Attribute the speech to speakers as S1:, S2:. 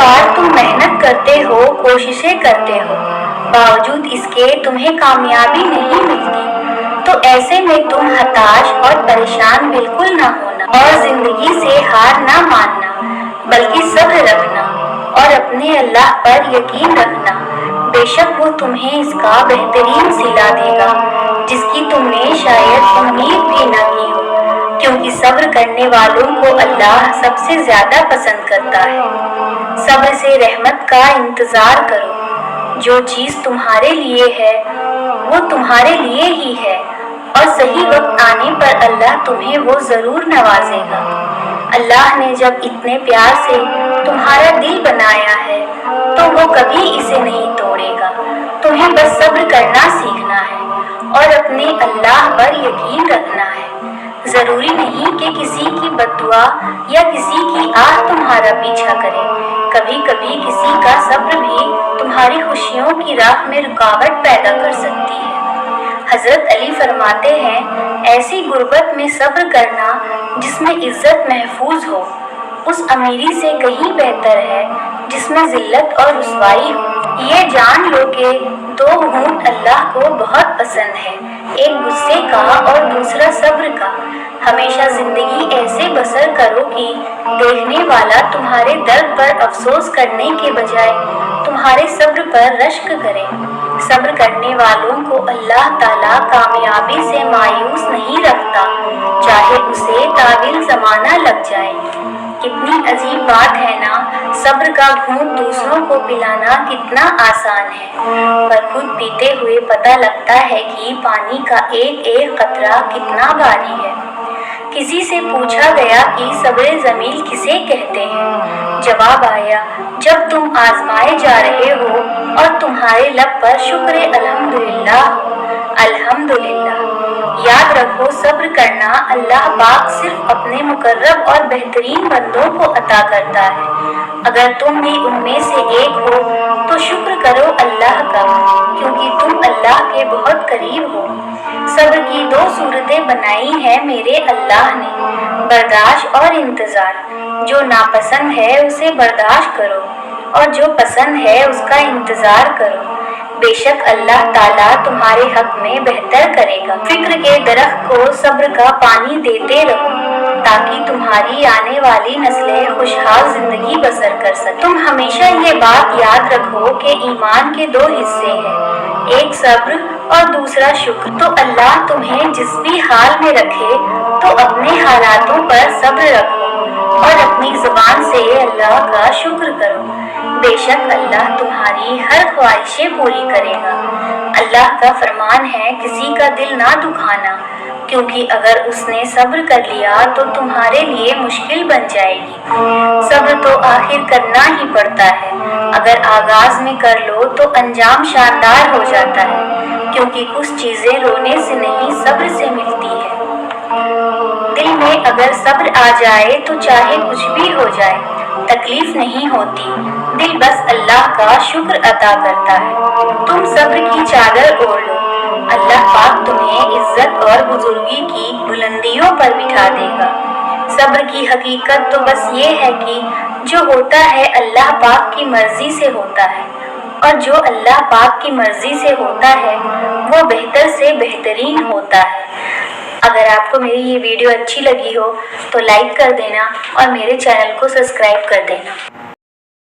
S1: बार तुम मेहनत करते हो, कोशिशें करते हो, बावजूद इसके तुम्हें कामयाबी नहीं मिलती, तो ऐसे में तुम हताश और परेशान बिल्कुल ना होना और जिंदगी से हार ना मानना, बल्कि सब्र रखना और अपने अल्लाह पर यकीन रखना। बेशक वो तुम्हें इसका बेहतरीन सिला देगा जिसकी तुमने शायद उम्मीद भी न की हो, क्योंकि सब्र करने वालों को अल्लाह सबसे ज्यादा पसंद करता है। सब्र से रहमत का इंतजार करो। जो चीज तुम्हारे लिए है वो तुम्हारे लिए ही है और सही वक्त आने पर अल्लाह तुम्हें वो जरूर नवाजेगा। अल्लाह ने जब इतने प्यार से तुम्हारा दिल बनाया है तो वो कभी इसे नहीं तोड़ेगा। तुम्हें बस सब्र करना सीखना है और अपने अल्लाह पर यकीन रखना है। जरूरी नहीं कि किसी की बद्दुआ या किसी की आह तुम्हारा पीछा करे। कभी कभी किसी का सब्र भी तुम्हारी खुशियों की राह में रुकावट पैदा कर सकती है। हजरत अली फरमाते हैं, ऐसी गुर्बत में सब्र करना जिसमें इज्जत महफूज हो उस अमीरी से कहीं बेहतर है जिसमें जिल्लत और रुसवाई हो। ये जान लो कि दो ऊँट अल्लाह को बहुत पसंद है, एक गुस्से का और दूसरा सब्र का। हमेशा जिंदगी ऐसे बसर करो कि देखने वाला तुम्हारे दर्द पर अफसोस करने के बजाय तुम्हारे सब्र पर रश्क करे। सब्र करने वालों को अल्लाह ताला कामयाबी से मायूस नहीं रखता, चाहे उसे ताविल जमाना लग जाए। कितनी अजीब बात है ना, सब्र का घूंट दूसरों को पिलाना कितना आसान है, पर खुद पीते हुए पता लगता है कि पानी का एक एक कतरा कितना भारी है। किसी से पूछा गया कि सब्र जमील किसे कहते हैं। जवाब आया, जब तुम आजमाए जा रहे हो और तुम्हारे लब पर शुक्र अल्हम्दुलिल्लाह हो। अल्हम्दुलिल्लाह। याद रखो, सब्र करना अल्लाह पाक सिर्फ अपने मुकर्रब और बेहतरीन बंदों को अता करता है। अगर तुम भी उनमें से एक हो तो शुक्र करो अल्लाह का, क्योंकि तुम अल्लाह के बहुत करीब हो। सब्र की दो सूरतें बनाई हैं मेरे अल्लाह ने, बर्दाश्त और इंतजार। जो नापसंद है उसे बर्दाश्त करो और जो पसंद है उसका इंतजार करो। बेशक अल्लाह ताला तुम्हारे हक में बेहतर करेगा। फिक्र के दरख्त को सब्र का पानी देते रहो ताकि तुम्हारी आने वाली नस्लें खुशहाल जिंदगी बसर कर सके। तुम हमेशा ये बात याद रखो कि ईमान के दो हिस्से हैं, एक सब्र और दूसरा शुक्र। तो अल्लाह तुम्हें जिस भी हाल में रखे तो अपने हालातों पर सब्र रखो और अपनी जुबान से अल्लाह का शुक्र करो। बेशक अल्लाह तुम्हारी हर ख्वाहिशें पूरी करेगा। अल्लाह का फरमान है, किसी का दिल ना दुखाना, क्योंकि अगर उसने सब्र कर लिया तो तुम्हारे लिए मुश्किल बन जाएगी। सब्र तो आखिर करना ही पड़ता है। अगर आगाज में कर लो तो अंजाम शानदार हो जाता है, क्योंकि कुछ चीजें रोने से नहीं सब्र से मिलती है। दिल में अगर सब्र आ जाए तो चाहे कुछ भी हो जाए तकलीफ नहीं होती। दिल बस अल्लाह का शुक्र अदा करता है। तुम सब्र की चादर ओढ़ लो, अल्लाह पाक तुम्हें इज्जत और बुजुर्गी की बुलंदियों पर बिठा देगा। सब्र की हकीकत तो बस ये है कि जो होता है अल्लाह पाक की मर्जी से होता है, और जो अल्लाह पाक की मर्जी से होता है वो बेहतर से बेहतरीन होता है। अगर आपको मेरी ये वीडियो अच्छी लगी हो तो लाइक कर देना और मेरे चैनल को सब्सक्राइब कर देना।